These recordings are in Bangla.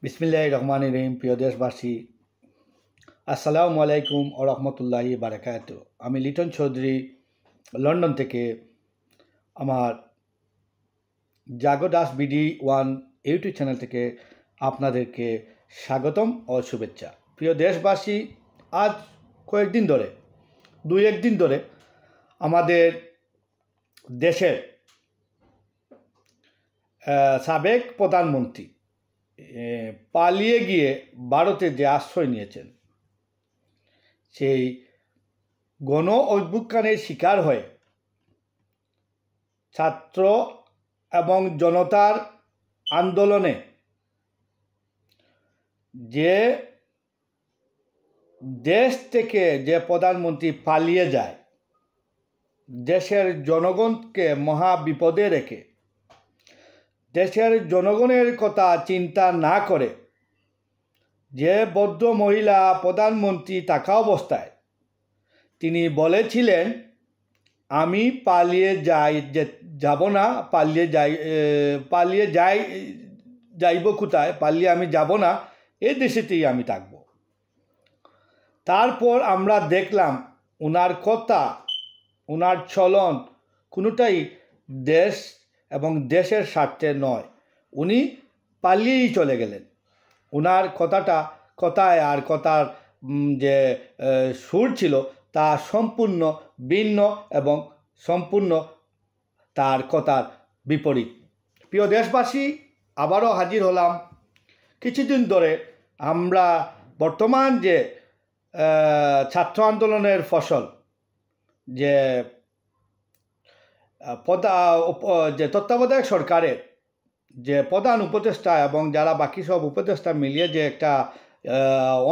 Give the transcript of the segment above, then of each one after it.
বিসমিল্লাহির রহমানির রহিম। প্রিয় দেশবাসী, আসসালামু আলাইকুম ও রহমতুল্লাহি বারাকাতু। আমি লিটন চৌধুরী লন্ডন থেকে আমার Jago Das BD one YouTube channel থেকে আপনাদেরকে স্বাগতম ও শুভেচ্ছা। প্রিয় দেশবাসী, আজ কয়েকদিন ধরে একদিন ধরে আমাদের দেশের সাবেক প্রধানমন্ত্রী পালিয়ে গিয়ে ভারতে যে আশ্রয় নিয়েছেন, সেই গণ অভ্যুত্থানের শিকার হয়ে ছাত্র এবং জনতার আন্দোলনে যে দেশ থেকে যে প্রধানমন্ত্রী পালিয়ে যায়, দেশের জনগণকে মহা বিপদে রেখে দেশের জনগণের কথা চিন্তা না করে যে বৌদ্ধ মহিলা প্রধানমন্ত্রী থাকা অবস্থায় তিনি বলেছিলেন, আমি পালিয়ে যাব না, যাইব কোথায়, পালিয়ে আমি যাব না, এই দেশেতেই আমি থাকব। তারপর আমরা দেখলাম ওনার কথা, ওনার চলন কোনোটাই দেশ এবং দেশের স্বার্থে নয়। উনি পালিয়েই চলে গেলেন। ওনার কথায় আর কথার যে সুর ছিল তা সম্পূর্ণ ভিন্ন এবং সম্পূর্ণ তার কথার বিপরীত। প্রিয় দেশবাসী, আবারও হাজির হলাম। কিছুদিন ধরে আমরা বর্তমান যে ছাত্র আন্দোলনের ফসল, যে তত্ত্বাবধায়ক সরকারের যে প্রধান উপদেষ্টা এবং যারা বাকি সব উপদেষ্টা মিলিয়ে যে একটা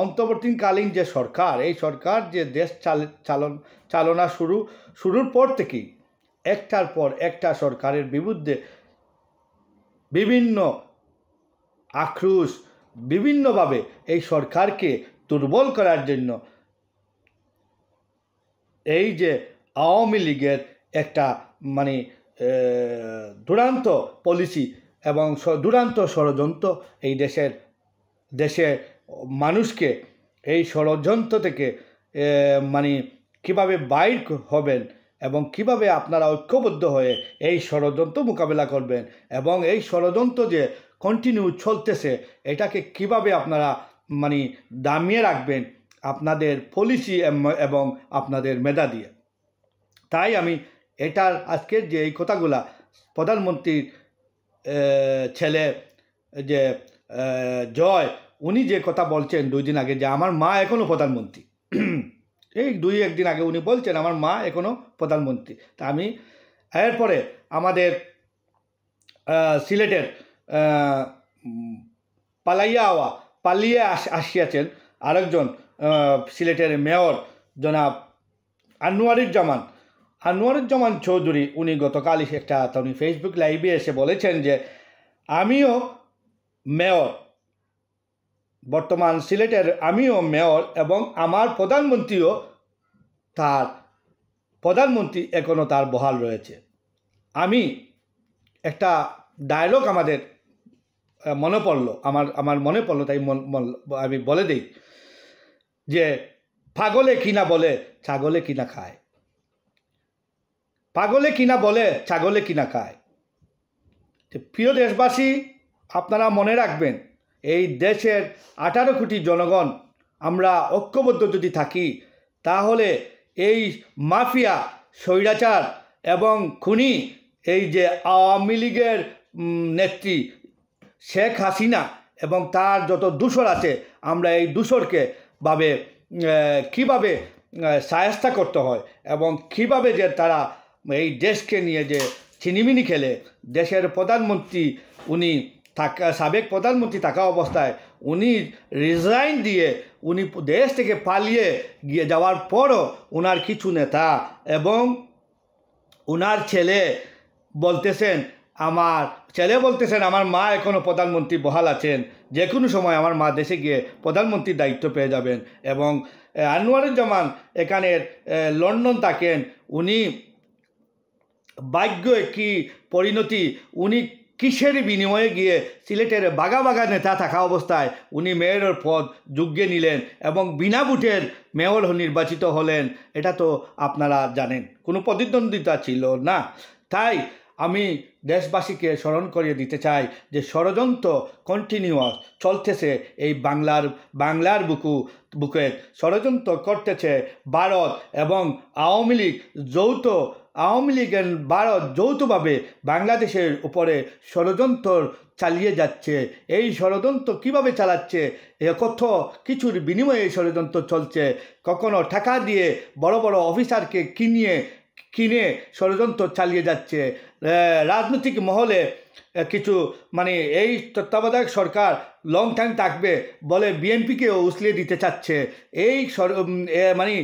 অন্তর্বর্তীকালীন যে সরকার, এই সরকার যে দেশ চালনা শুরুর পর থেকেই একটার পর একটা সরকারের বিরুদ্ধে বিভিন্ন আক্রোশ, বিভিন্নভাবে এই সরকারকে দুর্বল করার জন্য এই যে আওয়ামী লীগের একটা দুরান্ত পলিসি এবং দুরান্ত ষড়যন্ত্র এই দেশের মানুষকে এই ষড়যন্ত্র থেকে কিভাবে বাইর হবেন এবং কিভাবে আপনারা ঐক্যবদ্ধ হয়ে এই ষড়যন্ত্র মোকাবেলা করবেন এবং এই ষড়যন্ত্র যে কন্টিনিউ চলতেছে এটাকে কিভাবে আপনারা দামিয়ে রাখবেন আপনাদের পলিসি এবং আপনাদের মেধা দিয়ে। তাই আমি এটার আজকের যে এই কথাগুলা প্রধানমন্ত্রীর ছেলে যে জয়, উনি যে কথা বলছেন 2 দিন আগে, যে আমার মা এখনও প্রধানমন্ত্রী, এই 1 দিন আগে উনি বলছেন আমার মা এখনও প্রধানমন্ত্রী। তা আমি এরপরে আমাদের সিলেটের পালিয়ে আসিয়াছেন আরেকজন সিলেটের মেয়র জনাব আনোয়ারুজ্জামান চৌধুরী। উনি গতকালই উনি ফেসবুক লাইভে এসে বলেছেন যে আমিও মেয়র, বর্তমান সিলেটের আমিও মেয়র এবং আমার প্রধানমন্ত্রীও প্রধানমন্ত্রী এখনও তার বহাল রয়েছে। আমি একটা ডায়লগ আমাদের মনে পড়লো, আমার মনে পড়লো, তাই আমি বলে দিই যে পাগলে কিনা বলে ছাগলে কিনা খায়, পাগলে কিনা বলে ছাগলে কিনা খায়। প্রিয় দেশবাসী, আপনারা মনে রাখবেন, এই দেশের 18 কোটি জনগণ আমরা ঐক্যবদ্ধ যদি থাকি, তাহলে এই মাফিয়া, স্বৈরাচার এবং খুনি, এই যে আওয়ামী লীগের নেত্রী শেখ হাসিনা এবং তার যত দূষর আছে, আমরা এই দূষরকে কীভাবে শায়েস্তা করতে হয় এবং কীভাবে যে তারা এই দেশকে নিয়ে যে ছিনিমিনি খেলে, দেশের প্রধানমন্ত্রী উনি সাবেক প্রধানমন্ত্রী থাকা অবস্থায় উনি রিজাইন দিয়ে উনি দেশ থেকে পালিয়ে গিয়ে যাওয়ার পরও ওনার কিছু নেতা এবং ওনার ছেলে বলতেছেন আমার মা এখনও প্রধানমন্ত্রী বহাল আছেন, যে কোনো সময় আমার মা দেশে গিয়ে প্রধানমন্ত্রীর দায়িত্ব পেয়ে যাবেন। এবং আনোয়ারুজ্জামান এখানের লন্ডন থাকেন, উনি ভাগ্য কি পরিণতি, উনি কিসের বিনিময়ে গিয়ে সিলেটের বাগা বাগা নেতা থাকা অবস্থায় উনি মেয়রের পদ যুগ্যে নিলেন এবং বিনা ভোটের মেয়র নির্বাচিত হলেন, এটা তো আপনারা জানেন কোনো প্রতিদ্বন্দ্বিতা ছিল না। তাই আমি দেশবাসীকে স্মরণ করিয়ে দিতে চাই যে ষড়যন্ত্র কন্টিনিউয়াস চলতেছে এই বাংলার বুকে ষড়যন্ত্র করতেছে ভারত এবং আওয়ামী লীগ এন্ড ভারত যৌথভাবে বাংলাদেশের উপরে ষড়যন্ত্র চালিয়ে যাচ্ছে। এই ষড়যন্ত্র কিভাবে চালাচ্ছে, কত কিছুর বিনিময়ে এই ষড়যন্ত্র চলছে। কখনো টাকা দিয়ে বড় বড় অফিসারকে কিনে ষড়যন্ত্র চালিয়ে যাচ্ছে। রাজনৈতিক মহলে কিছু মানে এই তত্ত্বাবধায়ক সরকার লং টাইম থাকবে বলে বিএনপিকেও উসলিয়ে দিতে চাচ্ছে। এই মানে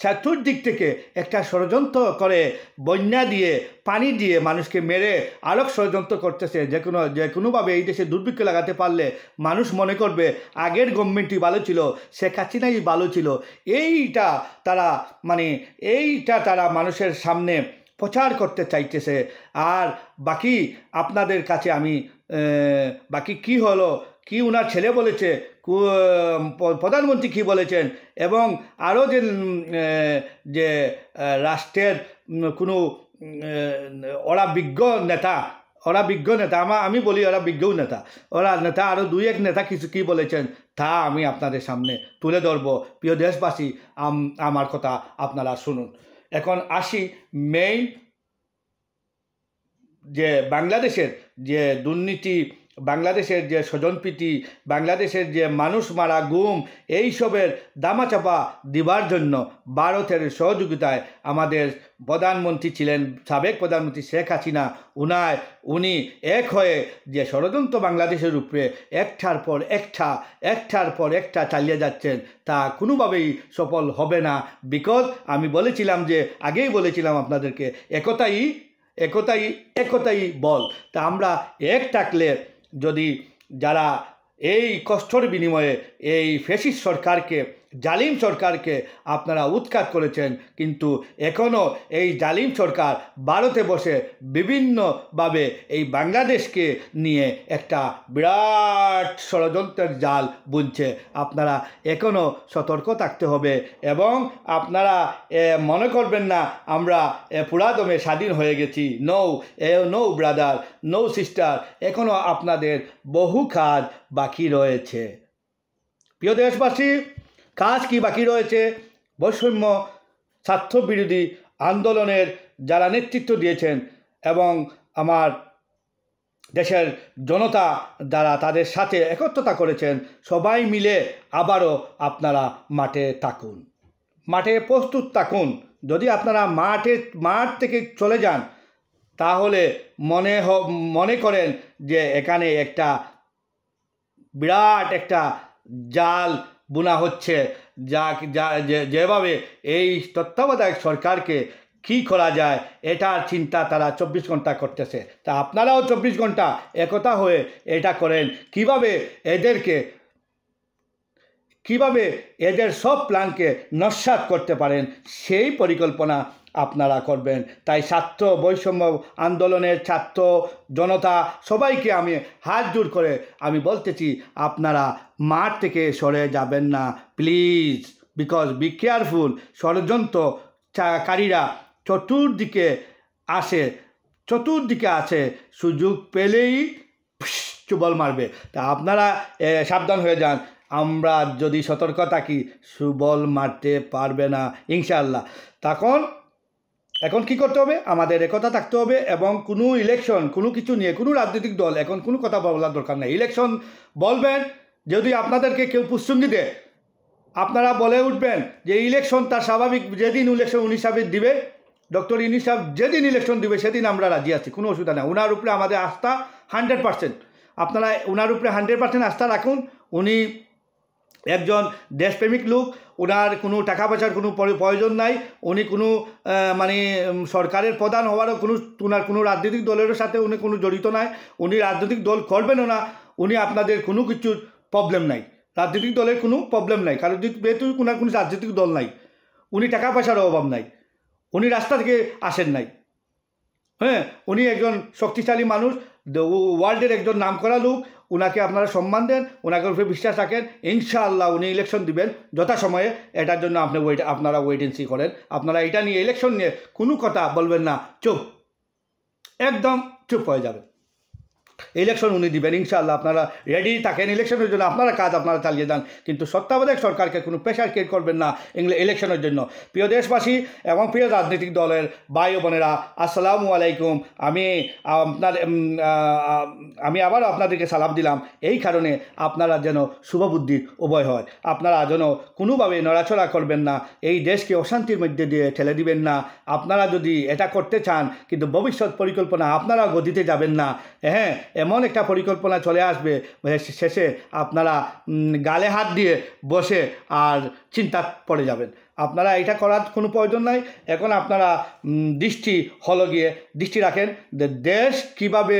চতুর্দিক থেকে একটা ষড়যন্ত্র করে বন্যা দিয়ে পানি দিয়ে মানুষকে মেরে আরও ষড়যন্ত্র করতেছে। যে কোনোভাবে এই দেশে দুর্ভিক্ষ লাগাতে পারলে মানুষ মনে করবে আগের গভর্নমেন্টই ভালো ছিল, শেখ হাসিনাই ভালো ছিল। এইটা তারা মানুষের সামনে প্রচার করতে চাইতেছে। আর বাকি আপনাদের কাছে আমি বাকি কি হলো, কি ওনার ছেলে বলেছে, প্রধানমন্ত্রী কি বলেছেন, এবং আরও যে রাষ্ট্রের কোনো ওরা বিজ্ঞ নেতা আমি বলি ওরা বিজ্ঞ নেতা, আরও দুই এক নেতা কিছু কী বলেছেন তা আমি আপনাদের সামনে তুলে ধরবো। প্রিয় দেশবাসী, আমার কথা আপনারা শুনুন। এখন আসি মেইন যে বাংলাদেশের যে দুর্নীতি, বাংলাদেশের যে স্বজনপ্রীতি, বাংলাদেশের যে মানুষ মারা গুম, এইসবের দামাচাপা দিবার জন্য ভারতের সহযোগিতায় আমাদের প্রধানমন্ত্রী ছিলেন সাবেক প্রধানমন্ত্রী শেখ হাসিনা, উনি এক হয়ে যে ষড়যন্ত্র বাংলাদেশের উপরে একটার পর একটা চালিয়ে যাচ্ছেন তা কোনোভাবেই সফল হবে না। বিকজ আমি আগেই বলেছিলাম আপনাদেরকে একতাই বল। তা আমরা এক থাকলে যদি যারা এই কষ্টের বিনিময়ে এই ফ্যাসিস্ট সরকারকে, জালিম সরকারকে আপনারা উৎখাত করেছেন, কিন্তু এখনও এই জালিম সরকার ভারতে বসে বিভিন্নভাবে এই বাংলাদেশকে নিয়ে একটা বিরাট ষড়যন্ত্রের জাল বুনছে। আপনারা এখনও সতর্ক থাকতে হবে এবং আপনারা মনে করবেন না আমরা পুরাদমে স্বাধীন হয়ে গেছি। নো ব্রাদার, নো সিস্টার, এখনও আপনাদের বহু কাজ বাকি রয়েছে। প্রিয় দেশবাসী, কাজ কি বাকি রয়েছে? বৈষম্য স্বার্থবিরোধী আন্দোলনের যারা নেতৃত্ব দিয়েছেন এবং আমার দেশের জনতা যারা তাদের সাথে একত্রতা করেছেন, সবাই মিলে আবারও আপনারা মাঠে প্রস্তুত থাকুন। যদি আপনারা মাঠ থেকে চলে যান তাহলে মনে করেন যে এখানে একটা বিরাট একটা জাল বোনা হচ্ছে, যেভাবে এই তত্ত্বাবধায়ক সরকারকে কী করা যায় এটার চিন্তা তারা 24 ঘন্টা করতেছে। তা আপনারাও 24 ঘন্টা একতা হয়ে এটা করেন, কিভাবে এদের সব প্ল্যানকে নস্যাৎ করতে পারেন সেই পরিকল্পনা আপনারা করবেন। তাই ছাত্র বৈষম্য আন্দোলনের ছাত্র জনতা সবাইকে আমি হাত জোড় করে আমি বলতেছি, আপনারা মাঠ থেকে সরে যাবেন না প্লিজ, বিকজ বি কেয়ারফুল। ষড়যন্ত্রকারীরা চতুর্দিকে আসে, সুযোগ পেলেই চুবল মারবে। তা আপনারা সাবধান হয়ে যান। আমরা যদি সতর্ক থাকি সুবল মারতে পারবে না ইনশাআল্লাহ। এখন কি করতে হবে? আমাদের একতা থাকতে হবে এবং কোনো ইলেকশন কোনো কিছু নিয়ে কোনো রাজনৈতিক দল এখন কোনো কথা বলার দরকার নেই। ইলেকশন বলবেন যদি আপনাদেরকে কেউ পুষ্টিঙ্গি দেয়, আপনারা বলে উঠবেন যে ইলেকশন তার স্বাভাবিক, যেদিন ইলেকশন উনি সাহেব দিবে, ডক্টর ইউনূস সাহেব যেদিন ইলেকশন দিবে সেদিন আমরা রাজি আছি, কোনো অসুবিধা নেই। ওনার উপরে আমাদের আস্থা 100%। আপনারা ওনার উপরে 100% আস্থা রাখুন। উনি একজন দেশপ্রেমিক লোক, ওনার কোনো টাকা পয়সার কোনো প্রয়োজন নাই, উনি কোনো সরকারের প্রধান হওয়ারও ওনার কোনো রাজনৈতিক দলের সাথে উনি কোনো জড়িত নাই, উনি রাজনৈতিক দল করবেনও না। উনি আপনাদের কোনো কিছুর প্রবলেম নাই, রাজনৈতিক দলের কোনো প্রবলেম নাই, কারণ যেহেতু ওনার কোনো রাজনৈতিক দল নাই, উনি টাকা পয়সার অভাব নাই, উনি রাস্তা থেকে আসেন নাই। উনি একজন শক্তিশালী মানুষ, ওয়ার্ল্ডের একজন নামকরা লোক, ওনাকে আপনারা সম্মান দেন, ওনাকে উপরে বিশ্বাস রাখেন, ইনশাআল্লাহ উনি ইলেকশন দিবেন যথাসময়ে। এটার জন্য আপনারা ওয়েট এন্ড সি করেন। আপনারা এটা নিয়ে, ইলেকশন নিয়ে কোনো কথা বলবেন না, চুপ, একদম চুপ হয়ে যাবেন। ইলেকশন উনি দিবেন ইনশাআল্লাহ, আপনারা রেডি থাকেন ইলেকশনের জন্য, আপনারা কাজ আপনারা চালিয়ে যান, কিন্তু তত্ত্বাবধায়ক সরকারকে কোনো প্রেশার ক্রিয়েট করবেন না ইলেকশনের জন্য। প্রিয় দেশবাসী এবং প্রিয় রাজনৈতিক দলের ভাই ও বোনেরা, আসসালামু আলাইকুম। আমি আবারও আপনাদেরকে সালাম দিলাম এই কারণে, আপনারা যেন শুভবুদ্ধির উভয় হয়, আপনারা যেন কোনোভাবে নড়াচড়া করবেন না, এই দেশকে অশান্তির মধ্যে দিয়ে ঠেলে দিবেন না। আপনারা যদি এটা করতে চান, কিন্তু ভবিষ্যৎ পরিকল্পনা আপনারা গদিতে যাবেন না। হ্যাঁ, এমন একটা পরিকল্পনা চলে আসবে, শেষে আপনারা গালে হাত দিয়ে বসে আর চিন্তা পড়ে যাবেন। আপনারা এটা করার কোনো প্রয়োজন নাই। এখন আপনারা দৃষ্টি রাখেন যে দেশ কিভাবে,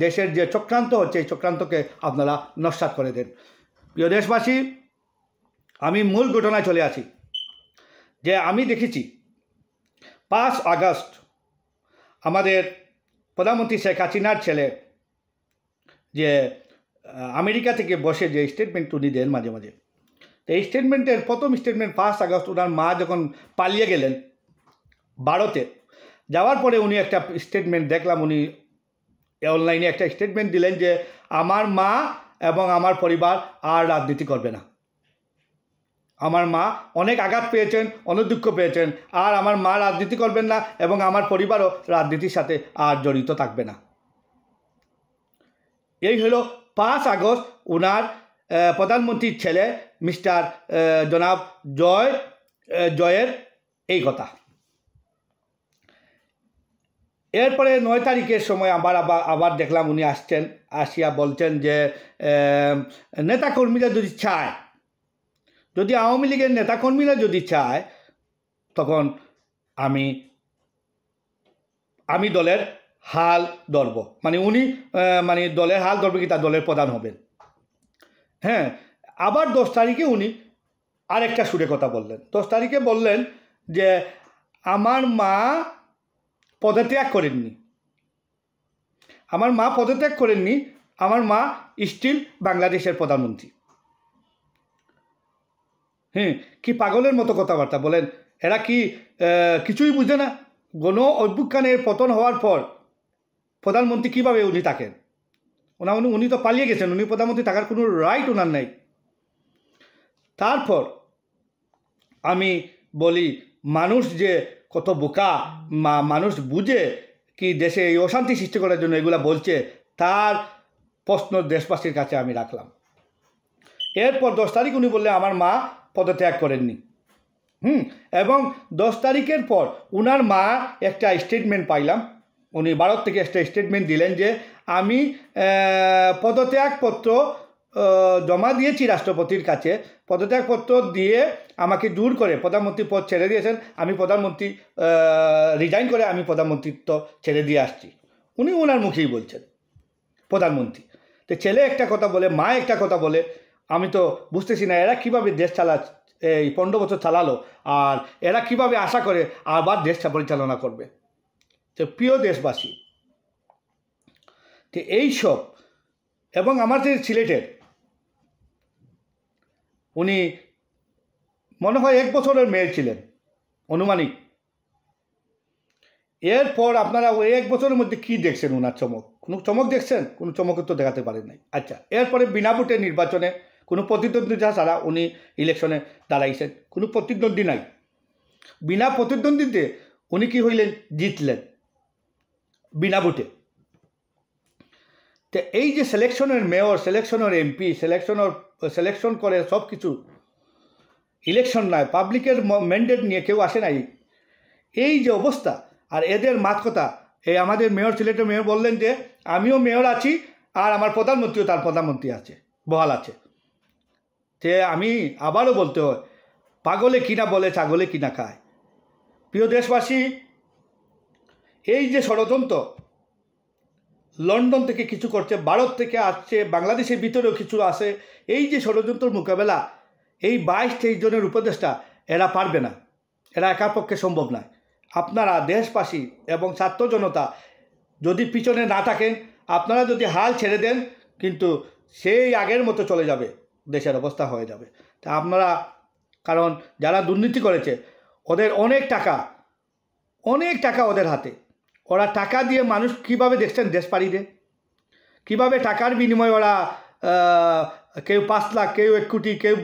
দেশের যে চক্রান্ত হচ্ছে এই চক্রান্তকে আপনারা নস্যাৎ করে দেন। প্রিয় দেশবাসী, আমি মূল ঘটনায় চলে আসি। যে আমি দেখেছি 5 আগস্ট আমাদের প্রধানমন্ত্রী শেখ হাসিনার ছেলে যে আমেরিকা থেকে বসে যে স্টেটমেন্ট উনি দেন মাঝে মাঝে, তো এই স্টেটমেন্টের প্রথম স্টেটমেন্ট 5 আগস্ট ওনার মা যখন পালিয়ে গেলেন ভারতে, যাওয়ার পরে উনি একটা স্টেটমেন্ট দেখলাম, উনি অনলাইনে একটা স্টেটমেন্ট দিলেন যে আমার মা এবং আমার পরিবার আর রাজনীতি করবে না। আমার মা অনেক আঘাত পেয়েছেন, অনেক দুঃখ পেয়েছেন, আর আমার মা রাজনীতি করবেন না এবং আমার পরিবারও রাজনীতির সাথে আর জড়িত থাকবে না। এই হলো 5 আগস্ট ওনার প্রধানমন্ত্রীর ছেলে মিস্টার জনাব জয়ের এই কথা। এরপরে 9 তারিখের সময় আবার দেখলাম উনি আসিয়া বলছেন যে নেতাকর্মীরা যদি চায়, যদি আওয়ামী লীগের নেতাকর্মীরা যদি চায়, তখন আমি দলের হাল ধরব। মানে উনি দলের হাল ধরবে কি, তার দলের প্রধান হবেন। হ্যাঁ, আবার 10 তারিখে উনি আরেকটা সুরে কথা বললেন। 10 তারিখে বললেন যে আমার মা পদত্যাগ করেননি, আমার মা স্টিল বাংলাদেশের প্রধানমন্ত্রী। কি পাগলের মতো কথাবার্তা বলেন। এরা কি কিছুই বুঝে না? গণ অভ্যুত্থানের পতন হওয়ার পর প্রধানমন্ত্রী কীভাবে উনি থাকেন? উনি তো পালিয়ে গেছেন, উনি প্রধানমন্ত্রী থাকার কোনো রাইট ওনার নাই। তারপর আমি বলি, মানুষ যে কত বোকা, মানুষ বুঝে কি দেশে এই অশান্তি সৃষ্টি করার জন্য এগুলা বলছে, তার প্রশ্ন দেশবাসীর কাছে আমি রাখলাম। এরপর 10 তারিখ উনি বললেন আমার মা পদত্যাগ করেননি। এবং 10 তারিখের পর উনার মা একটা স্টেটমেন্ট পাইলাম, উনি ভারত থেকে একটা স্টেটমেন্ট দিলেন যে আমি পদত্যাগপত্র জমা দিয়েছি রাষ্ট্রপতির কাছে, পদত্যাগপত্র দিয়ে আমাকে দূর করে প্রধানমন্ত্রী পদ ছেড়ে দিয়েছেন, আমি প্রধানমন্ত্রী রিজাইন করে আমি প্রধানমন্ত্রিত্ব ছেড়ে দিয়ে আসছি। উনি ওনার মুখেই বলছেন প্রধানমন্ত্রী। তো ছেলে একটা কথা বলে, মা একটা কথা বলে, আমি তো বুঝতেছি না এরা কীভাবে দেশ এই 15 বছর চালালো, আর এরা কিভাবে আশা করে আবার দেশটা পরিচালনা করবে। তো প্রিয় দেশবাসী, তো এইসব, এবং আমাদের সিলেটের উনি মনে হয় 1 বছরের মেয়ে ছিলেন অনুমানিক। এরপর আপনারা ওই 1 বছরের মধ্যে কি দেখছেন? ওনার চমক, কোনো চমক দেখছেন? কোনো চমক তো দেখাতে পারেন নাই। আচ্ছা, এরপরে বিনা ভোটের নির্বাচনে কোনো প্রতিদ্বন্দ্বিতা ছাড়া উনি ইলেকশনে দাঁড়াইছেন, কোনো প্রতিদ্বন্দ্বী নাই। বিনা প্রতিদ্বন্দ্বিতে উনি কি হইলেন? জিতলেন বিনা ভোটে। তো এই যে সিলেকশনের মেয়র, সিলেকশনের এমপি, সিলেকশন করে সব কিছু, ইলেকশন নয়, পাবলিকের ম্যান্ডেট নিয়ে কেউ আসে নাই, এই যে অবস্থা। আর এদের মাত কথা, এই আমাদের মেয়র, সিলেটের মেয়র বললেন যে আমিও মেয়র আছি আর আমার প্রধানমন্ত্রীও তার প্রধানমন্ত্রী আছে, বহাল আছে। যে আমি আবারও বলতে হয়, পাগলে কিনা বলে ছাগলে কিনা খায়। প্রিয় দেশবাসী, এই যে ষড়যন্ত্র, লন্ডন থেকে কিছু করছে, ভারত থেকে আসছে, বাংলাদেশের ভিতরেও কিছু আছে, এই যে ষড়যন্ত্রের মোকাবেলা এই 22-23 জনের উপদেষ্টা এরা পারবে না, এরা একার পক্ষে সম্ভব নয়। আপনারা দেশবাসী এবং ছাত্র জনতা যদি পিছনে না থাকেন আপনারা যদি হাল ছেড়ে দেন কিন্তু সেই আগের মতো চলে যাবে, দেশের অবস্থা হয়ে যাবে। তা আপনারা, কারণ যারা দুর্নীতি করেছে ওদের অনেক টাকা ওদের হাতে, ওরা টাকা দিয়ে মানুষ কীভাবে দেখছেন দেশ পাড়ি দেয়, কীভাবে টাকার বিনিময়ে ওরা কেউ 5 লাখ, কেউ 1 কোটি, কেউ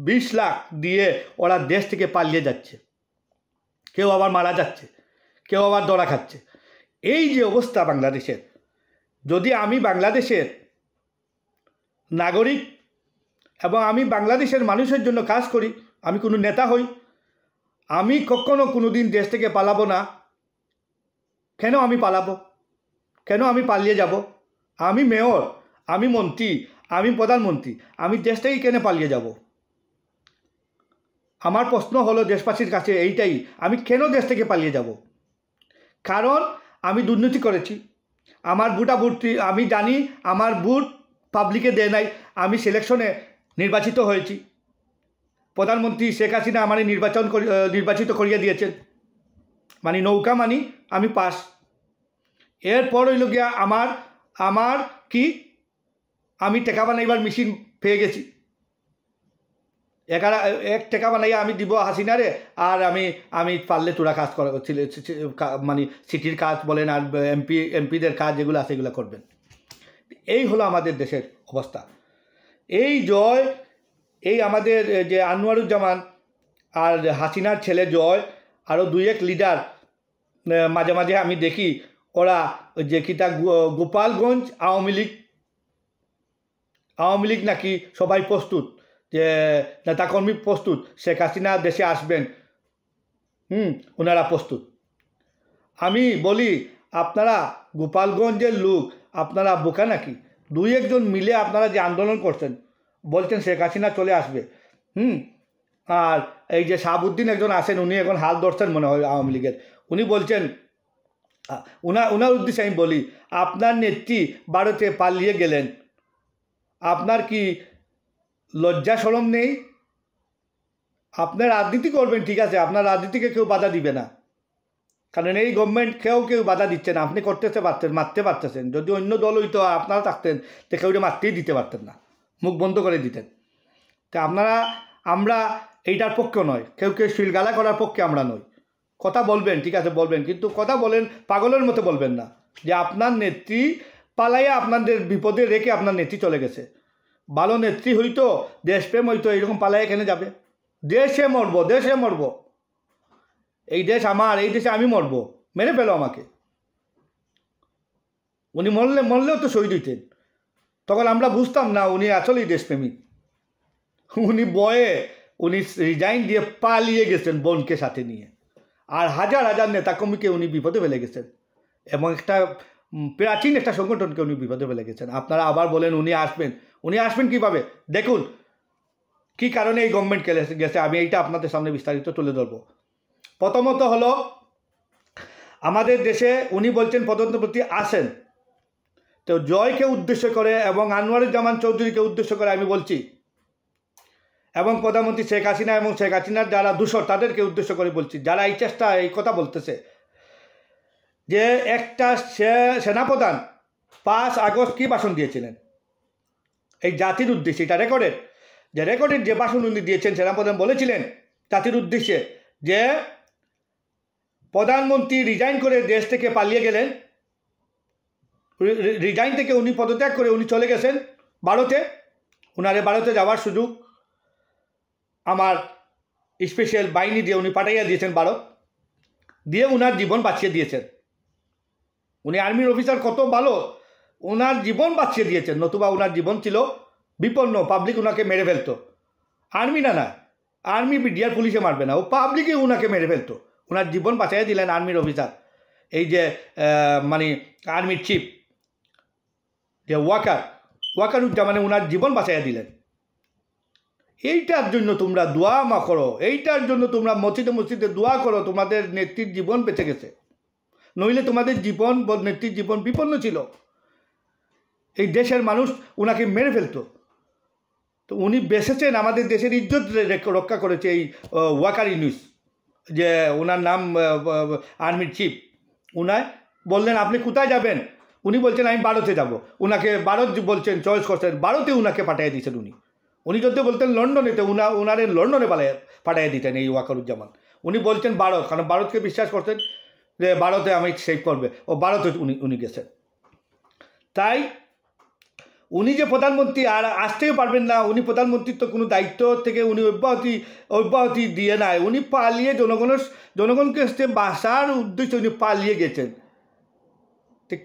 20 লাখ দিয়ে ওরা দেশ থেকে পালিয়ে যাচ্ছে, কেউ আবার মারা যাচ্ছে, কেউ আবার ধরা খাচ্ছে। এই যে অবস্থা বাংলাদেশের, যদি আমি বাংলাদেশের নাগরিক এবং আমি বাংলাদেশের মানুষের জন্য কাজ করি, আমি কোনো নেতা হই, আমি কখনো কোনো দিন দেশ থেকে পালাবো না। কেন আমি পালাবো? কেন আমি পালিয়ে যাব? আমি মেয়র, আমি মন্ত্রী, আমি প্রধানমন্ত্রী, আমি দেশ থেকে কেন পালিয়ে যাব? আমার প্রশ্ন হলো দেশবাসীর কাছে এইটাই, আমি কেন দেশ থেকে পালিয়ে যাব? কারণ আমি দুর্নীতি করেছি, আমার ভোটাভুটি আমি জানি, আমার ভোট পাবলিকে দেয় নাই, আমি সিলেকশনে নির্বাচিত হয়েছি, প্রধানমন্ত্রী শেখ হাসিনা আমার নির্বাচিত করিয়ে দিয়েছেন, মানে নৌকা মানি আমি পাস। এরপর হইল গিয়া আমার কি, আমি টাকা বানাইবার মেশিন পেয়ে গেছি, এক টাকা বানাইয়া আমি দিব হাসিনারে, আর আমি পারলে তোরা কাজ করা মানে সিটির কাজ বলেন আর এমপিদের কাজ যেগুলো আছে এগুলো করবেন। এই হলো আমাদের দেশের অবস্থা। এই আমাদের যে আনোয়ারুজ্জামান আর হাসিনার ছেলে জয়, আরও 2-1 লিডার মাঝে মাঝে আমি দেখি ওরা যে কিটা গোপালগঞ্জ আওয়ামী লীগ নাকি সবাই প্রস্তুত, যে নেতাকর্মী প্রস্তুত, শেখ হাসিনা দেশে আসবেন, ওনারা প্রস্তুত। আমি বলি আপনারা গোপালগঞ্জের লোক, আপনারা বোকা নাকি? 2-1 জন মিলে আপনারা যে আন্দোলন করছেন, বলছেন শেখ হাসিনা চলে আসবে, আর এই যে শাহাবুদ্দিন একজন আছেন, উনি এখন হাল ধরছেন মনে হয় আওয়ামী লীগের, উনি বলছেন, ওনার উদ্দেশ্যে আমি বলি, আপনার নেত্রী ভারতে পালিয়ে গেলেন, আপনার কি লজ্জা শরম নেই? আপনার রাজনীতি করবেন, ঠিক আছে, আপনার রাজনীতিকে কেউ বাধা দিবে না, কারণ এই গভর্নমেন্ট কেউ বাধা দিচ্ছে না, আপনি মারতে পারতেছেন। যদি অন্য দল হইতো আপনারা থাকতেন তো কেউ মারতেই দিতে পারতেন না, মুখ বন্ধ করে দিতেন। তা আমরা এইটার পক্ষে নয়, কেউ শিলগালা করার পক্ষে আমরা নই। কথা বলবেন, ঠিক আছে বলবেন, কিন্তু কথা বলেন পাগলের মতো বলবেন না, যে আপনার নেত্রী পালাইয়া আপনাদের বিপদে রেখে আপনার নেত্রী চলে গেছে। ভালো নেত্রী হইতো, দেশপ্রেম হইতো, এইরকম পালাইয়া এখানে যাবে? দেশে মরব, এই দেশ আমার, এই দেশে আমি মরব, মেরে ফেলো আমাকে। উনি মরলেও তো শহীদ হইতেন, তখন আমরা বুঝতাম না উনি আসলেই দেশপ্রেমিক। উনি রিজাইন দিয়ে পালিয়ে গেছেন বোনকে সাথে নিয়ে, আর হাজার নেতাকর্মীকে উনি বিপদে ফেলে গেছেন, এবং একটা প্রাচীন একটা সংগঠনকে উনি বিপদে ফেলে গেছেন। আপনারা আবার বলেন উনি আসবেন কীভাবে? দেখুন কী কারণে এই গভর্নমেন্ট গেছে, আমি এইটা আপনাদের সামনে বিস্তারিত তুলে ধরবো। প্রথমত হলো, আমাদের দেশে উনি বলছেন প্রধানমন্ত্রী আসেন, তো জয়কে উদ্দেশ্য করে এবং আনোয়ারুজ্জামান চৌধুরীকে উদ্দেশ্য করে আমি বলছি, এবং প্রধানমন্ত্রী শেখ হাসিনা এবং শেখ হাসিনার যারা দূষর তাদেরকে উদ্দেশ্য করে বলছি, যারা এই কথা বলতেছে, যে একটা সেনাপ্রধান 5 আগস্ট কী ভাষণ দিয়েছিলেন এই জাতির উদ্দেশ্যে, এটা রেকর্ডের যে ভাষণ উনি দিয়েছেন, সেনাপ্রধান বলেছিলেন জাতির উদ্দেশ্যে যে প্রধানমন্ত্রী রিজাইন করে দেশ থেকে পালিয়ে গেলেন, রিজাইন থেকে উনি পদত্যাগ করে উনি চলে গেছেন ভারতে, উনারে ভারতে যাওয়ার সুযোগ আমার স্পেশাল বাহিনী দিয়ে উনি পাঠাইয়া দিয়েছেন ভারত, দিয়ে উনার জীবন বাঁচিয়ে দিয়েছেন। উনি আর্মির অফিসার, কত ভালো, ওনার জীবন বাঁচিয়ে দিয়েছেন, নতুবা ওনার জীবন ছিল বিপন্ন, পাবলিক ওনাকে মেরে ফেলতো। আর্মি না, আর্মি বিডিআর পুলিশে মারবে না, ও পাবলিকে ওনাকে মেরে ফেলতো। ওনার জীবন বাঁচাইয়া দিলেন আর্মির অফিসার, এই যে মানে আর্মির চিফ যে ওয়াকারুজ্জামানে ওনার জীবন বাঁচাইয়া দিলেন। এইটার জন্য তোমরা দোয়া করো, এইটার জন্য তোমরা মসজিদে দোয়া করো, তোমাদের নেত্রীর জীবন বেঁচে গেছে, নইলে তোমাদের নেত্রীর জীবন বিপন্ন ছিল। এই দেশের মানুষ ওনাকে মেরে ফেলতো, তো উনি বেঁচেছেন, আমাদের দেশের ইজ্জত রক্ষা করেছে এই ওয়াকার ইউনুস, যে ওনার নাম আর্মির চিফ। উনায় বললেন আপনি কোথায় যাবেন, উনি বলছেন আমি ভারতে যাব, উনাকে ভারত বলছেন, চয়েস করছেন, ভারতে উনাকে পাঠিয়ে দিয়েছেন। উনি যদি বলতেন লন্ডনেতে, উনারে লন্ডনে পাঠিয়ে দিতেন এই ওয়াকারুজ্জামান। উনি বলছেন ভারত, কারণ ভারতকে বিশ্বাস করতেন যে ভারতে আমি সেভ করবে, ও ভারতে উনি গেছেন। তাই উনি যে প্রধানমন্ত্রী আর আসতেও পারবেন না, উনি প্রধানমন্ত্রীর তো কোনো দায়িত্ব থেকে উনি অব্যাহতি দিয়ে নাই, উনি পালিয়ে জনগণকে বাঁচার উদ্দেশ্যে উনি পালিয়ে গেছেন। ঠিক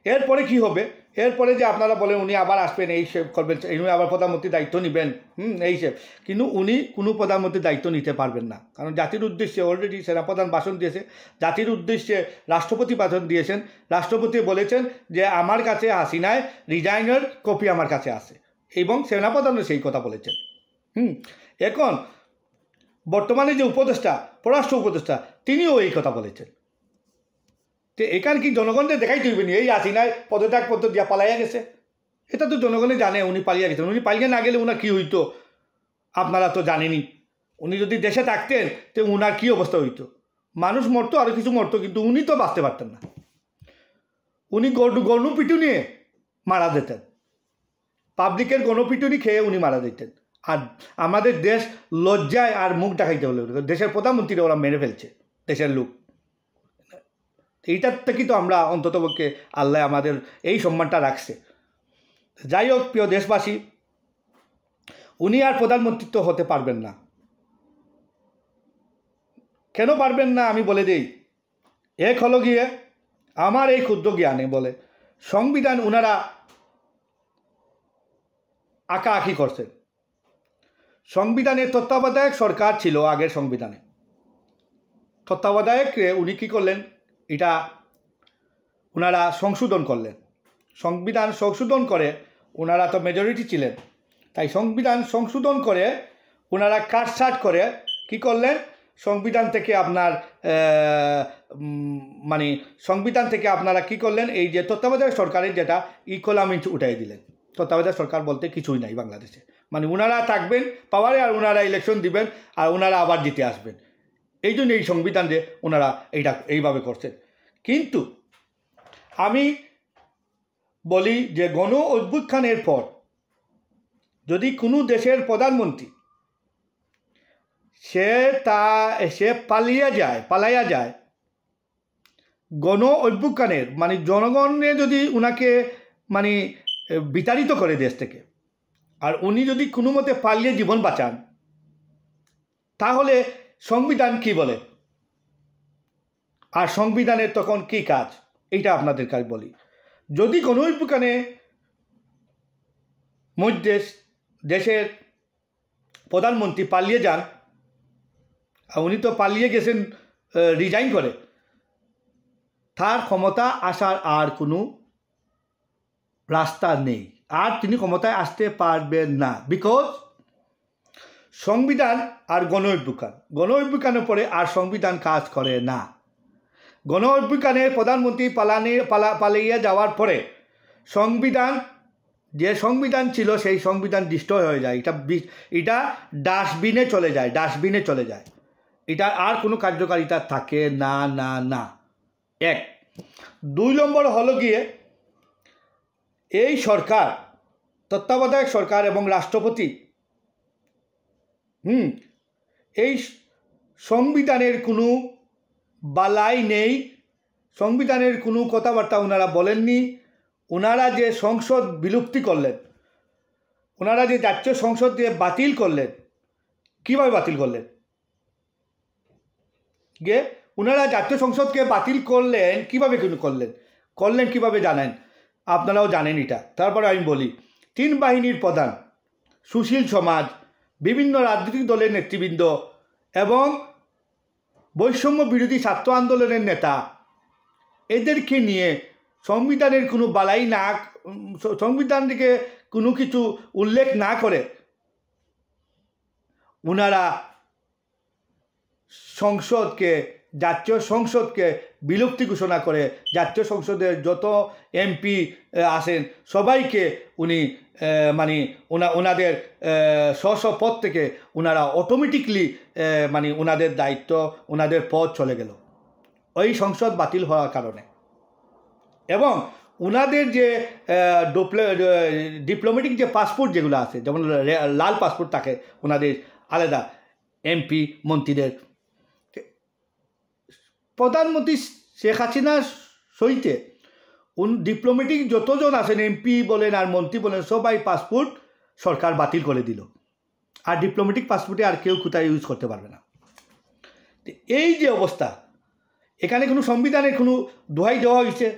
এরপরে কি হবে? এরপরে যে আপনারা বলেন উনি আবার আসবেন, এই সে করবেন, উনি আবার প্রধানমন্ত্রীর দায়িত্ব নেবেন, এইসব, কিন্তু উনি কোনো প্রধানমন্ত্রীর দায়িত্ব নিতে পারবেন না। কারণ জাতির উদ্দেশ্যে অলরেডি সেনাপ্রধান ভাষণ দিয়েছে, জাতির উদ্দেশ্যে রাষ্ট্রপতি ভাষণ দিয়েছেন। রাষ্ট্রপতি বলেছেন যে আমার কাছে হাসিনায় রিজাইনের কপি আমার কাছে আছে, এবং সেনাপ্রধানও সেই কথা বলেছেন। এখন বর্তমানে যে উপদেষ্টা, পররাষ্ট্র উপদেষ্টা, তিনিও এই কথা বলেছেন। তো এখান কি জনগণকে দেখাই তুলবেনি এই হাসিনায় পদত্যাগপত্র দিয়া পালাইয়া গেছে? এটা তো জনগণে জানে উনি পালিয়ে গেছেন। উনি পালিয়ে না গেলে উনার কী হইতো আপনারা তো জানেনই। উনি যদি দেশে থাকতেন তো উনার কী অবস্থা হইতো? মানুষ মরতো, আরও কিছু মরতো, কিন্তু উনি তো বাঁচতে পারতেন না। উনি গণপিটুনি মারা যেতেন, পাবলিকের গণপিটুনি খেয়ে উনি মারা যেতেন। আর আমাদের দেশ লজ্জায় আর মুখ দেখাইতে হলে দেশের প্রধানমন্ত্রীরা ওরা মেরে ফেলছে, দেশের লোক। এইটার থেকে তো আমরা অন্ততপক্ষে আল্লাহ আমাদের এই সম্মানটা রাখছে। যাই হোক, প্রিয় দেশবাসী, উনি আর প্রধানমন্ত্রী হতে পারবেন না। কেন পারবেন না আমি বলে দিই। এক হলো গিয়ে আমার এই ক্ষুদ্র জ্ঞানে বলে সংবিধান ওনারা আঁকাআঁকি করছেন। সংবিধানের তত্ত্বাবধায়ক সরকার ছিল আগের সংবিধানে। তত্ত্বাবধায়ক উনি কী করলেন, এটা ওনারা সংশোধন করলেন। সংবিধান সংশোধন করে, ওনারা তো মেজরিটি ছিলেন, তাই সংবিধান সংশোধন করে ওনারা কাটছাট করে কী করলেন, সংবিধান থেকে আপনার মানে সংবিধান থেকে আপনারা কী করলেন, এই যে তত্ত্বাবধায়ক সরকারের যেটা ইকোনমিক উঠাই দিলেন। তত্ত্বাবধায়ক সরকার বলতে কিছুই নাই বাংলাদেশে, মানে ওনারা থাকবেন পাওয়ারে, আর ওনারা ইলেকশন দিবেন, আর ওনারা আবার জিতে আসবেন। এই জন্য এই সংবিধান যে ওনারা এইভাবে করছেন। কিন্তু আমি বলি যে গণ অভ্যুত্থানের পর যদি কোনো দেশের প্রধানমন্ত্রী সে পালাইয়া যায় গণ অভ্যুত্থানের, মানে জনগণে যদি উনাকে মানে বিতাড়িত করে দেশ থেকে, আর উনি যদি কোনো মতে পালিয়ে জীবন বাঁচান, তাহলে সংবিধান কি বলে আর সংবিধানের তখন কি কাজ, এইটা আপনাদের কাছে বলি। যদি কোনো অভ্যুত্থানে মধ্যে দেশের প্রধানমন্ত্রী পালিয়ে যান, উনি তো পালিয়ে গেছেন রিজাইন করে, তার ক্ষমতা আসার আর কোনো রাস্তা নেই, আর তিনি ক্ষমতায় আসতে পারবেন না। বিকজ সংবিধান আর গণ অভ্যুত্থানের পরে আর সংবিধান কাজ করে না। গণ অভ্যুত্থানে প্রধানমন্ত্রী পালিয়ে যাওয়ার পরে সংবিধান, যে সংবিধান ছিল সেই সংবিধান ডিস্ট্রয় হয়ে যায়। এটা ডাস্টবিনে চলে যায়, এটা আর কোনো কার্যকারিতা থাকে না। এক। 2 নম্বর হলো গিয়ে এই সরকার, তত্ত্বাবধায়ক সরকার এবং রাষ্ট্রপতি এই সংবিধানের কোনো বালাই নেই, সংবিধানের কোনো কথাবার্তা ওনারা বলেননি। ওনারা যে সংসদ বিলুপ্তি করলেন, ওনারা যে জাতীয় সংসদ দিয়ে বাতিল করলেন, কীভাবে বাতিল করলেন? ওনারা জাতীয় সংসদকে বাতিল করলেন কীভাবে করলেন কীভাবে জানেন? আপনারাও জানেন এটা। তারপরে আমি বলি, 3 বাহিনীর প্রধান, সুশীল সমাজ, বিভিন্ন রাজনৈতিক দলের নেতৃবৃন্দ এবং বৈষম্য বিরোধী ছাত্র আন্দোলনের নেতা, এদেরকে নিয়ে সংবিধানের কোনো বালাই না, সংবিধান থেকে কোনো কিছু উল্লেখ না করে ওনারা জাতীয় সংসদকে বিলুপ্তি ঘোষণা করে জাতীয় সংসদের যত এমপি আসেন সবাইকে উনি মানে ওনাদের স্ব পদ থেকে ওনারা অটোমেটিকলি মানে ওনাদের দায়িত্ব, ওনাদের পদ চলে গেল ওই সংসদ বাতিল হওয়ার কারণে। এবং ওনাদের যে ডিপ্লোম্যাটিক যে পাসপোর্ট যেগুলো আছে, যেমন লাল পাসপোর্ট থাকে ওনাদের আলাদা, এমপি মন্ত্রীদের, প্রধানমন্ত্রী শেখ হাসিনার সহিতে ডিপ্লোম্যাটিক যতজন আছেন, এমপি বলেন আর মন্ত্রী বলেন, সবাই পাসপোর্ট সরকার বাতিল করে দিল। আর ডিপ্লোম্যাটিক পাসপোর্টে আর কেউ কোথায় ইউজ করতে পারবে না। এই যে অবস্থা, এখানে কোনো সংবিধানের কোনো দোহাই দেওয়া হয়েছে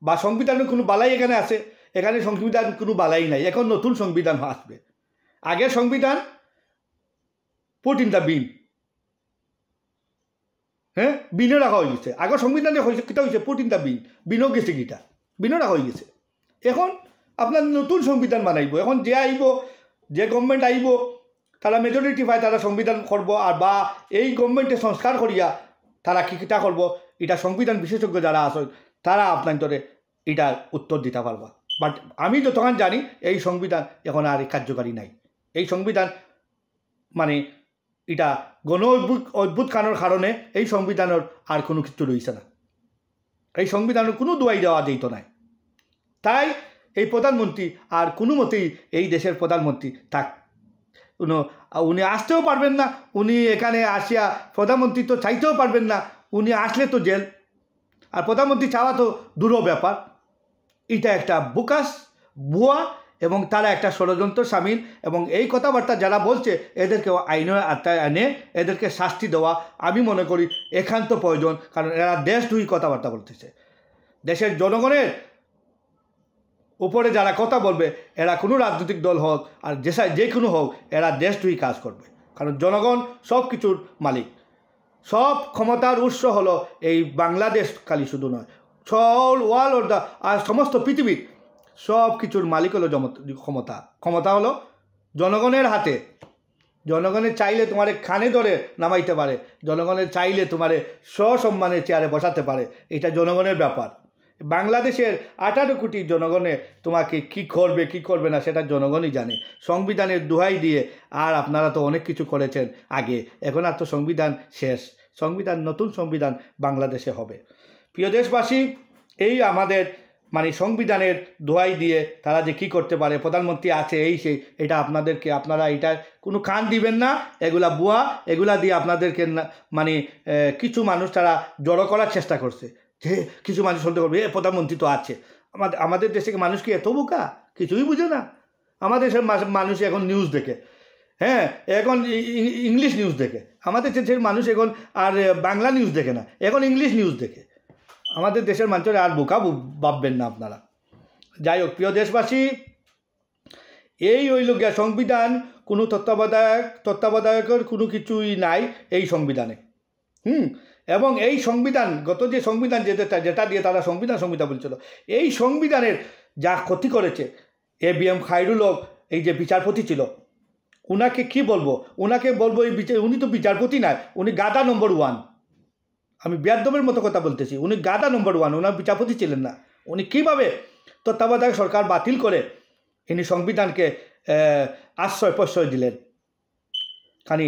বা সংবিধানের কোনো বালাই এখানে আছে? এখানে সংবিধান কোনো বালাই নাই। এখন নতুন সংবিধান আসবে। আগের সংবিধান পুট ইন দ্য বিন, হ্যাঁ, বিনও রাখা হয়ে গেছে। আগের সংবিধানে হয়েছে কিটা হয়েছে, পুট ইন দ্য বিন, বিনও গেছে কিটা, বিনও রাখা হয়ে গেছে। এখন আপনার নতুন সংবিধান বানাইব। এখন যে আইব, যে গভর্নমেন্ট আইব, তারা মেজরিটি পায়, তারা সংবিধান করবো। আর বা এই গভর্নমেন্টে সংস্কার করিয়া তারা কিটা করবো, এটা সংবিধান বিশেষজ্ঞ যারা আসেন তারা আপনার এটার উত্তর দিতে পারবা। বাট আমি যতক্ষণ জানি এই সংবিধান এখন আর কার্যকারী নাই। এই সংবিধান মানে এটা গণ অদ্ভুত কারণে এই সংবিধানের আর কোনো কিছু রয়েছে না। এই সংবিধানের কোনো দোয়াই দেওয়া যেত নাই। তাই এই প্রধানমন্ত্রী আর কোনো মতেই এই দেশের প্রধানমন্ত্রী থাক, উনি আসতেও পারবেন না। উনি এখানে আসিয়া প্রধানমন্ত্রী তো চাইতেও পারবেন না। উনি আসলে তো জেল, আর প্রধানমন্ত্রী চাওয়া তো দূরও ব্যাপার। এটা একটা বুকাস, ভুয়া, এবং তারা একটা ষড়যন্ত্র সামিল। এবং এই কথাবার্তা যারা বলছে এদেরকে আইনের আওতায় এনে এদেরকে শাস্তি দেওয়া আমি মনে করি একান্ত প্রয়োজন। কারণ এরা দেশদ্রোহী কথাবার্তা বলতেছে। দেশের জনগণের উপরে যারা কথা বলবে, এরা কোনো রাজনৈতিক দল হোক আর যে কোনো হোক, এরা দেশদ্রোহী কাজ করবে। কারণ জনগণ সব কিছুর মালিক। সব ক্ষমতার উৎস হলো এই বাংলাদেশ, খালি শুধু নয়, সল ওয়াল অর দা, আর সমস্ত পৃথিবীর সব কিছুর মালিক হলো ক্ষমতা। ক্ষমতা হলো জনগণের হাতে। জনগণের চাইলে তোমারে খানে ধরে নামাইতে পারে, জনগণের চাইলে তোমারে সসম্মানে চেয়ারে বসাতে পারে। এটা জনগণের ব্যাপার। বাংলাদেশের 18 কোটি জনগণে তোমাকে কি করবে কি করবে না সেটা জনগণই জানে। সংবিধানের দোহাই দিয়ে আর আপনারা তো অনেক কিছু করেছেন আগে, এখন আর তো সংবিধান শেষ। সংবিধান, নতুন সংবিধান বাংলাদেশে হবে। প্রিয় দেশবাসী, এই আমাদের মানে সংবিধানের দোহাই দিয়ে তারা যে কী করতে পারে, প্রধানমন্ত্রী আছে এই সেই, এটা আপনারা এটা কোনো কান দিবেন না। এগুলা বুয়া, এগুলা দিয়ে আপনাদেরকে মানে কিছু মানুষ তারা জড়ো করার চেষ্টা করছে। যে কিছু মানুষ বলতে পারবে প্রধানমন্ত্রী তো আছে। আমাদের দেশে মানুষ কি এত বোকা, কিছুই বুঝে না? আমাদের দেশের মানুষ এখন নিউজ দেখে, হ্যাঁ, এখন ইংলিশ নিউজ দেখে। আমাদের দেশের মানুষ এখন আর বাংলা নিউজ দেখে না, এখন ইংলিশ নিউজ দেখে। আমাদের দেশের মানুষের আর বোকা ভাববেন না আপনারা। যাই হোক, প্রিয় দেশবাসী, এই হইল গিয়া সংবিধান। কোনো তত্ত্বাবধায়কের কোনো কিছুই নাই এই সংবিধানে। এবং এই সংবিধান, গত যে সংবিধান যেটা দিয়ে তারা সংবিধান বলছিল, এই সংবিধানের যা ক্ষতি করেছে ABM খায়রুল হক, এই যে বিচারপতি ছিল, উনাকে কি বলবো? উনাকে বলবো উনি তো বিচারপতি নয়, উনি গাদা নম্বর 1। আমি বেয়াদবের মতো কথা বলতেছি, উনি গাদা নম্বর 1, ওনার বিচারপতি ছিলেন না। উনি কীভাবে তত্ত্বাবধায়ক সরকার বাতিল করে ইনি সংবিধানকে প্রশ্রয় দিলেন? খানি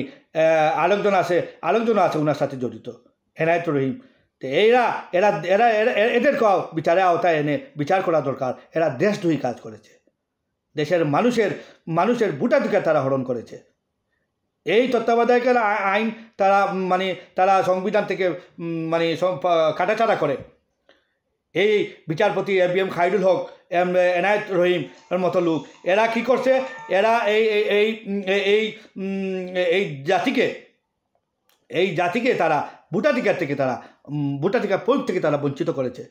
আরেকজন আছে ওনার সাথে জড়িত, এনায়েত রহিম। তো এদেরকেও বিচারের আওতায় এনে বিচার করা দরকার। এরা দেশদ্রোহী কাজ করেছে, দেশের মানুষের ভোটাধিকার তারা হরণ করেছে। এই তত্ত্বাবধায়কের আইন তারা সংবিধান থেকে কাটাছাড়া করে। এই বিচারপতি ABM খায়রুল হক, এনায়েত রহিম এর মতো লোক, এরা কি করছে? এরা এই জাতিকে তারা ভোটাধিকার প্রয়োগ থেকে তারা বঞ্চিত করেছে।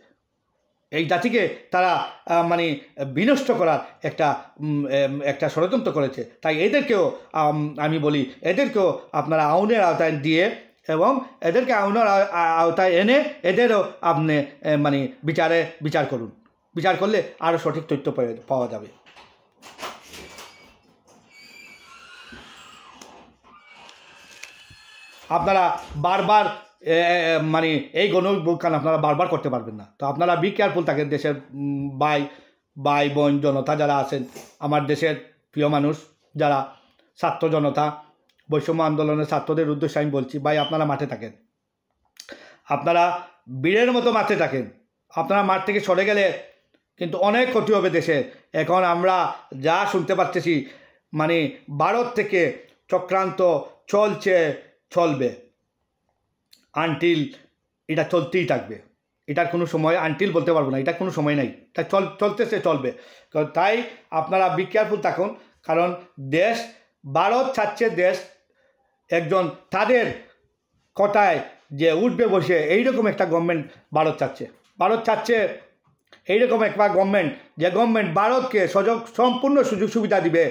এই জাতিকে তারা বিনষ্ট করার একটা ষড়যন্ত্র করেছে। তাই এদেরকেও আমি বলি, এদেরকেও আপনারা আইনের আওতায় দিয়ে এবং এদেরকে আইনের আওতায় এনে এদেরও আপনি বিচার করুন। বিচার করলে আরও সঠিক তথ্য পাওয়া যাবে। আপনারা বারবার এই গণঅভ্যুত্থান আপনারা বারবার করতে পারবেন না। তো আপনারা বি কেয়ারফুল থাকেন। দেশের ভাই বোন জনতা যারা আছেন, আমার দেশের প্রিয় মানুষ যারা ছাত্র জনতা, বৈষম্য আন্দোলনের ছাত্রদের উদ্দেশ্যে আমি বলছি, ভাই আপনারা মাঠে থাকেন, আপনারা বীরের মতো মাঠে থাকেন। আপনারা মাঠ থেকে সরে গেলে কিন্তু অনেক ক্ষতি হবে দেশে। এখন আমরা যা শুনতে পাচ্ছি, মানে ভারত থেকে চক্রান্ত চলবে আনটিল, এটা চলতেই থাকবে। এটার কোনো সময় আনটিল বলতে পারবো না, এটা কোনো সময় নাই, এটা চলবে। তাই আপনারা বি কেয়ারফুল থাকুন, কারণ ভারত চাচ্ছে দেশ একজন তাদের কথায় যে উঠবে বসে এইরকম একটা গভর্নমেন্ট ভারত চাচ্ছে এইরকম একটা গভর্নমেন্ট, যে গভর্নমেন্ট ভারতকে সম্পূর্ণ সুযোগ সুবিধা দিবে,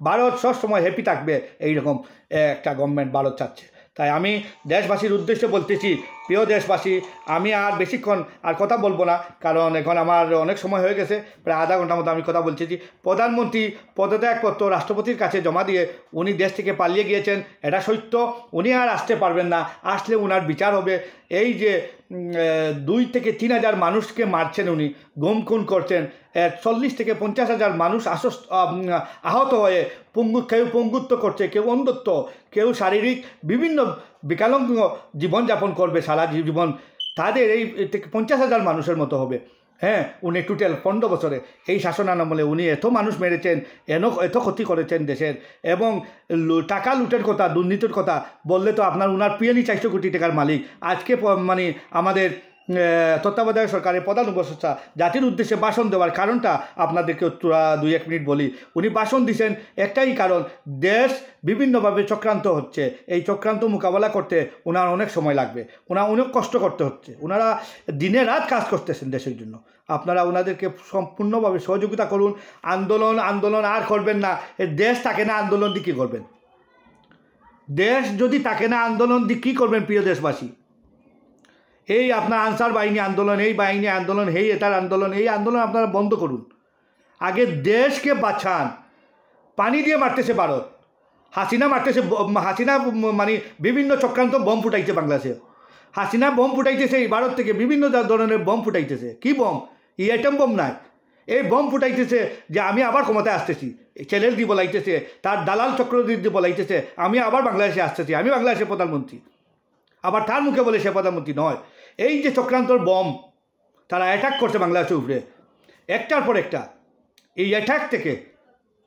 ভারত সবসময় হ্যাপি থাকবে, এইরকম একটা গভর্নমেন্ট ভারত চাচ্ছে। তাই আমি দেশবাসীর উদ্দেশ্যে বলতেছি, প্রিয় দেশবাসী, আমি আর বেশিক্ষণ আর কথা বলবো না, কারণ এখন আমার অনেক সময় হয়ে গেছে, প্রায় আধা ঘন্টার মতো আমি কথা বলতেছি। প্রধানমন্ত্রী পদত্যাগপত্র রাষ্ট্রপতির কাছে জমা দিয়ে উনি দেশ থেকে পালিয়ে গিয়েছেন, এটা সত্য। উনি আর আসতে পারবেন না, আসলে উনার বিচার হবে। এই যে 2 থেকে 3 হাজার মানুষকে মারছেন উনি, গুম খুন করছেন, 40 থেকে 50 হাজার মানুষ আহত হয়ে কেউ পঙ্গুত্ব করছে, কেউ অন্ধত্ব, কেউ শারীরিক বিভিন্ন বিকলাঙ্গ জীবনযাপন করবে সারা জীবন। তাদের এই 50 হাজার মানুষের মতো হবে। হ্যাঁ, উনি টোটাল 15 বছরে এই শাসনামলে উনি এত মানুষ মেরেছেন, এত ক্ষতি করেছেন দেশের। এবং টাকা লুটের কথা, দুর্নীতির কথা বললে তো উনার পিএনই 400 কোটি টাকার মালিক। আজকে মানে আমাদের তত্ত্বাবধায়ক সরকারের প্রধান উপদেষ্টা জাতির উদ্দেশ্যে ভাষণ দেওয়ার কারণটা আপনাদেরকে 2-1 মিনিট বলি। উনি ভাষণ দিয়েছেন একটাই কারণ, দেশ বিভিন্নভাবে চক্রান্ত হচ্ছে, এই চক্রান্ত মোকাবেলা করতে ওনার অনেক সময় লাগবে, অনেক কষ্ট করতে হচ্ছে, ওনারা দিনে রাত কাজ করতেছেন দেশের জন্য। আপনারা ওনাদেরকে সম্পূর্ণভাবে সহযোগিতা করুন। আন্দোলন আর করবেন না। দেশ থাকে না, আন্দোলন দিয়ে কী করবেন? দেশ যদি থাকে না, আন্দোলন দিয়ে কী করবেন প্রিয় দেশবাসী? এই আপনার আনসার বাহিনী আন্দোলন, এই বাহিনী আন্দোলন, এটার আন্দোলন, এই আন্দোলন আপনারা বন্ধ করুন। আগে দেশকে বাঁচান। পানি দিয়ে মারতেছে ভারত, হাসিনা মানে বিভিন্ন চক্রান্ত বম ফুটাইছে বাংলাদেশে। হাসিনা বম ফুটাইতেছে এই ভারত থেকে, বিভিন্ন ধরনের বম ফুটাইতেছে। কি বম? এই আইটেম বম নাই, এই বম ফুটাইতেছে যে আমি আবার ক্ষমতায় আসতেছি, চ্যালেঞ্জ দিয়ে বলাইতেছে, তার দালাল চক্র দিয়ে বলাইতেছে আমি আবার বাংলাদেশে আসতেছি, আমি বাংলাদেশের প্রধানমন্ত্রী। আবার তার মুখে বলে সে প্রধানমন্ত্রী নয়। এই যে চক্রান্তর বম তারা অ্যাটাক করছে বাংলাদেশের উপরে, একটার পর একটা। এই অ্যাটাক থেকে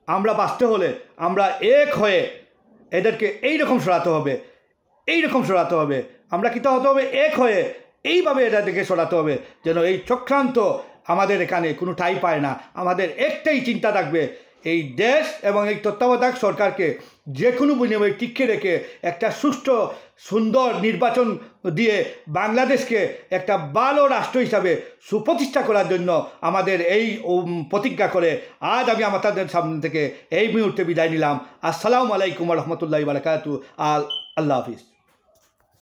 আমরা বাঁচতে হলে আমরা এক হয়ে এদেরকে এইরকম সরাতে হবে। আমরা কী হতে হবে? এক হয়ে এইভাবে এটাকে সরাতে হবে যেন এই চক্রান্ত আমাদের এখানে কোনো ঠাঁই পায় না। আমাদের একটাই চিন্তা থাকবে, এই দেশ এবং এই তত্ত্বাবধায়ক সরকারকে যে কোনো বিনিময়ে টিকিয়ে রেখে একটা সুষ্ঠু সুন্দর নির্বাচন দিয়ে বাংলাদেশকে একটা ভালো রাষ্ট্র হিসাবে সুপ্রতিষ্ঠা করার জন্য আমাদের এই প্রতিজ্ঞা করে আজ আমি আমাদের সামনে থেকে এই মুহূর্তে বিদায় নিলাম। আসসালামু আলাইকুম রহমতুল্লাহি ওয়া বারাকাতুহু। আল্লাহ হাফিজ।